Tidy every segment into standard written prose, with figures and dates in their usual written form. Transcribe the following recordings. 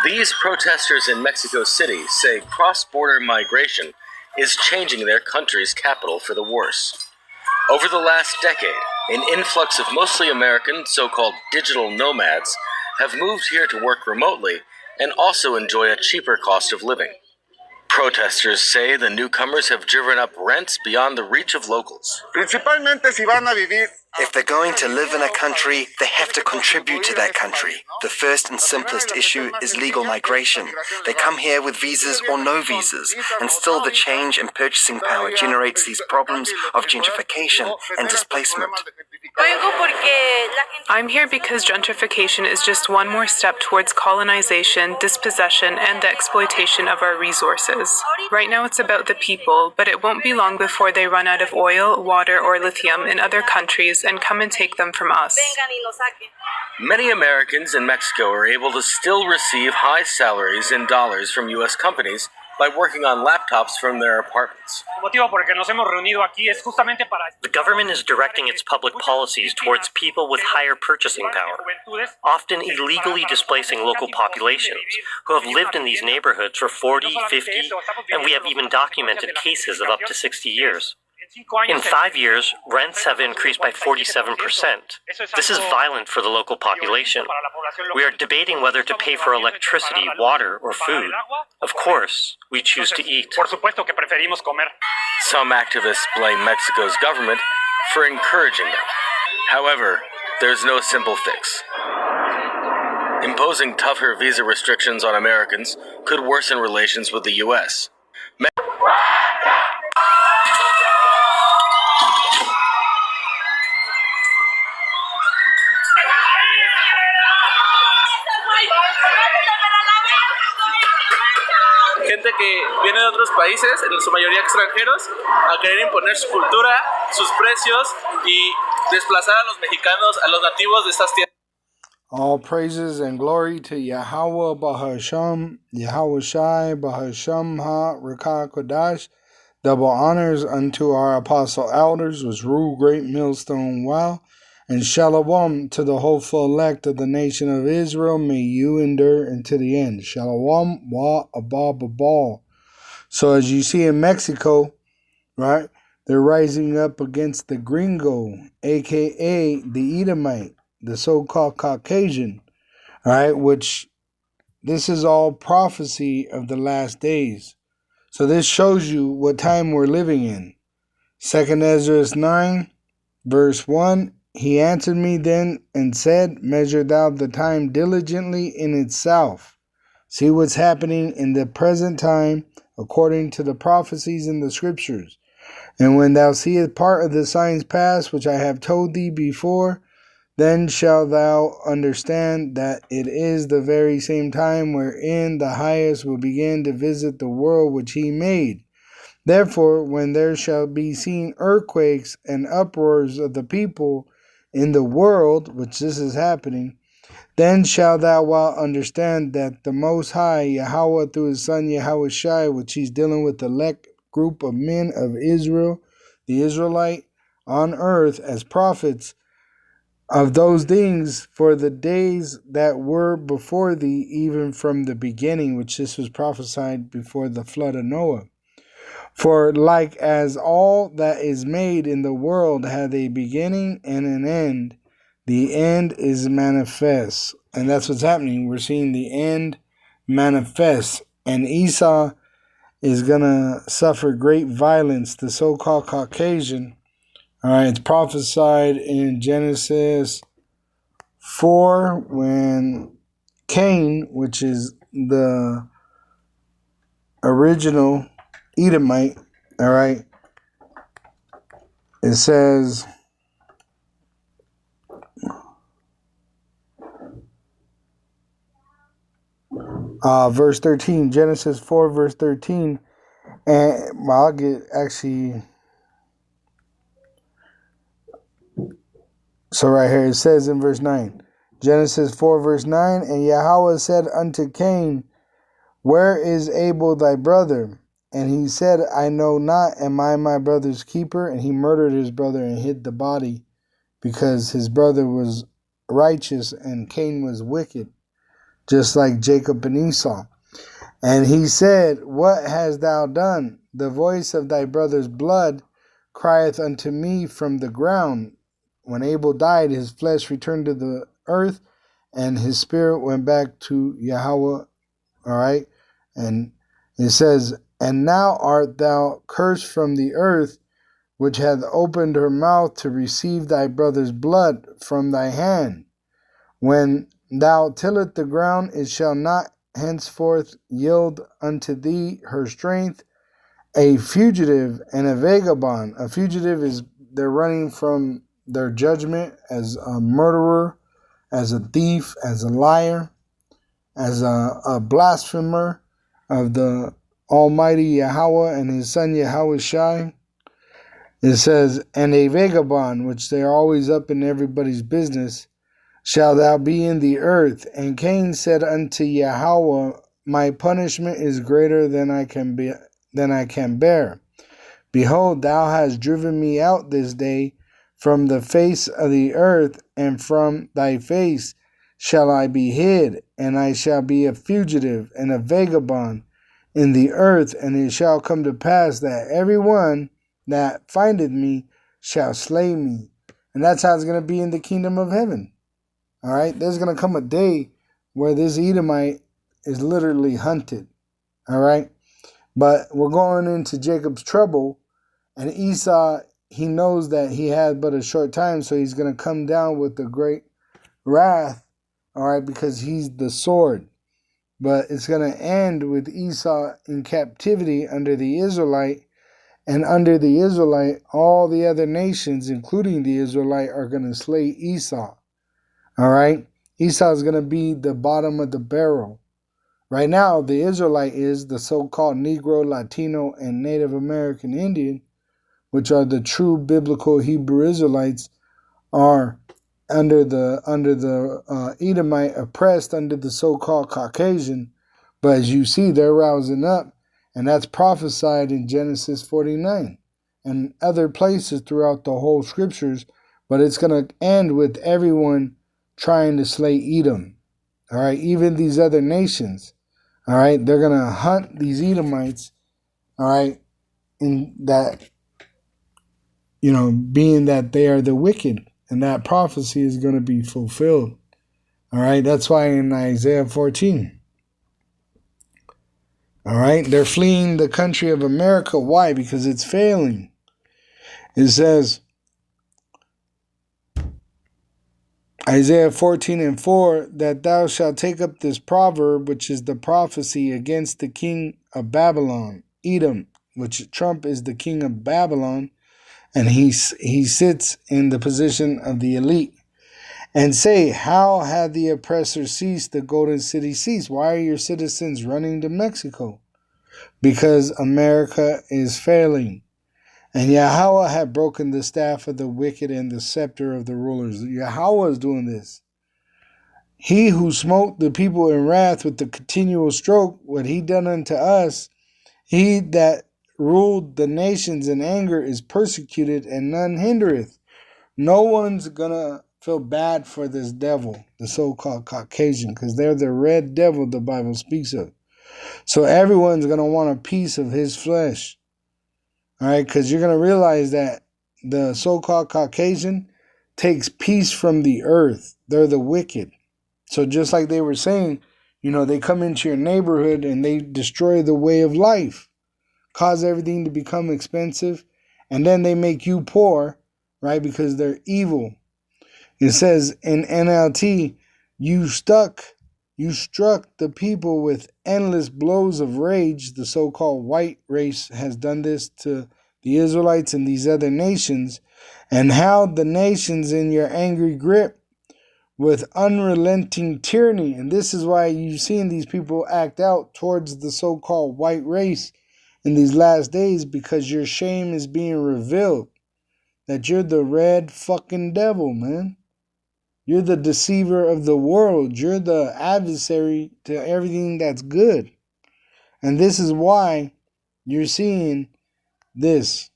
These protesters in Mexico City say cross-border migration is changing their country's capital for the worse. Over the last decade, an influx of mostly American so-called digital nomads have moved here to work remotely and also enjoy a cheaper cost of living. Protesters say the newcomers have driven up rents beyond the reach of locals. If they're going to live in a country, they have to contribute to that country. The first and simplest issue is legal migration. They come here with visas or no visas, and still the change in purchasing power generates these problems of gentrification and displacement. I'm here because gentrification is just one more step towards colonization, dispossession, and the exploitation of our resources. Right now it's about the people, but it won't be long before they run out of oil, water, or lithium in other countries and come and take them from us. Many Americans in Mexico are able to still receive high salaries in dollars from U.S. companies by working on laptops from their apartments. The government is directing its public policies towards people with higher purchasing power, often illegally displacing local populations who have lived in these neighborhoods for 40, 50, and we have even documented cases of up to 60 years. In 5 years, rents have increased by 47%. This is violent for the local population. We are debating whether to pay for electricity, water, or food. Of course, we choose to eat. Some activists blame Mexico's government for encouraging them. However, there's no simple fix. Imposing tougher visa restrictions on Americans could worsen relations with the U.S. Gente que viene de otros países, en su mayoría extranjeros, a querer imponer su cultura, sus precios y desplazar a los mexicanos, a los nativos de estas tierras. All praises and glory to Yahweh Bahasham, Yahweh Shai Bahasham Ha Rekah Kodash. Double honors unto our apostle elders, which rule great millstone wow. And shalom to the hopeful elect of the nation of Israel. May you endure unto the end. Shalom wa abababal. So as you see in Mexico, right, they're rising up against the gringo, a.k.a. the Edomite, the so-called Caucasian, right, which this is all prophecy of the last days. So this shows you what time we're living in. 2 Ezra 9, verse 1, He answered me then and said, Measure thou the time diligently in itself. See what's happening in the present time according to the prophecies in the scriptures. And when thou seest part of the signs past, which I have told thee before, then shalt thou understand that it is the very same time wherein the highest will begin to visit the world which he made. Therefore, when there shall be seen earthquakes and uproars of the people in the world, which this is happening, then shalt thou well understand that the Most High, Yahweh through his Son Yahweh Shai, which he's dealing with the elect group of men of Israel, the Israelite, on earth as prophets of those things for the days that were before thee, even from the beginning, which this was prophesied before the flood of Noah. For like as all that is made in the world hath a beginning and an end, the end is manifest. And that's what's happening. We're seeing the end manifest. And Esau is going to suffer great violence, the so-called Caucasian. All right, it's prophesied in Genesis 4 when Cain, which is the original Edomite, all right, it says, verse 13, Genesis 4, verse 13, and I'll get actually, so right here it says in verse 9, Genesis 4, verse 9, and Yahweh said unto Cain, Where is Abel thy brother? And he said, I know not, am I my brother's keeper? And he murdered his brother and hid the body, because his brother was righteous and Cain was wicked. just like Jacob and Esau. And he said, What hast thou done? The voice of thy brother's blood crieth unto me from the ground. When Abel died, his flesh returned to the earth, and his spirit went back to Yahweh. All right? And it says, And now art thou cursed from the earth, which hath opened her mouth to receive thy brother's blood from thy hand. When thou tillest the ground, it shall not henceforth yield unto thee her strength. A fugitive and a vagabond. A fugitive is they're running from their judgment as a murderer, as a thief, as a liar, as a blasphemer of the Almighty Yahweh and his son Yahweh Shai. It says, and a vagabond, which they are always up in everybody's business, shall thou be in the earth. And Cain said unto Yahweh, My punishment is greater than I can bear. Behold, thou hast driven me out this day from the face of the earth, and from thy face shall I be hid, and I shall be a fugitive and a vagabond in the earth. And it shall come to pass that every one that findeth me shall slay me. And that's how it's going to be in the kingdom of heaven. All right, there's going to come a day where this Edomite is literally hunted. All right, but we're going into Jacob's trouble, and Esau, he knows that he had but a short time, so he's going to come down with a great wrath, all right, because he's the sword. But it's going to end with Esau in captivity under the Israelite, and under the Israelite, all the other nations, including the Israelite, are going to slay Esau. All right, Esau is going to be the bottom of the barrel. Right now, the Israelite is the so-called Negro, Latino, and Native American Indian, which are the true biblical Hebrew Israelites, are under the Edomite, oppressed under the so-called Caucasian. But as you see, they're rousing up, and that's prophesied in Genesis 49 and other places throughout the whole scriptures. But it's going to end with everyone trying to slay Edom. All right, even these other nations. All right, they're going to hunt these Edomites. All right, in that, being that they are the wicked, and that prophecy is going to be fulfilled. All right, that's why in Isaiah 14. All right, they're fleeing the country of America. Why? Because it's failing. It says, Isaiah 14:4, that thou shalt take up this proverb, which is the prophecy against the king of Babylon, Edom, which Trump is the king of Babylon, and he sits in the position of the elite, and say, how had the oppressor ceased, the golden city ceased? Why are your citizens running to Mexico? Because America is failing. And Yahweh had broken the staff of the wicked and the scepter of the rulers. Yahweh is doing this. He who smote the people in wrath with the continual stroke, what he done unto us, he that ruled the nations in anger is persecuted, and none hindereth. No one's going to feel bad for this devil, the so-called Caucasian, because they're the red devil the Bible speaks of. So everyone's going to want a piece of his flesh. All right, because you're going to realize that the so-called Caucasian takes peace from the earth. They're the wicked. So just like they were saying, they come into your neighborhood and they destroy the way of life, cause everything to become expensive, and then they make you poor, right, because they're evil. It says in NLT, you struck the people with endless blows of rage. The so-called white race has done this to the Israelites and these other nations, and held the nations in your angry grip with unrelenting tyranny. And this is why you've seen these people act out towards the so-called white race in these last days, because your shame is being revealed. That you're the red fucking devil, man. You're the deceiver of the world. You're the adversary to everything that's good. And this is why you're seeing this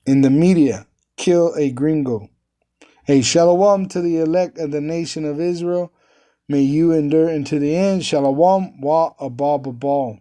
in the media. Kill a gringo. Hey, shalom to the elect of the nation of Israel. May you endure into the end. Shalom wa abal babal.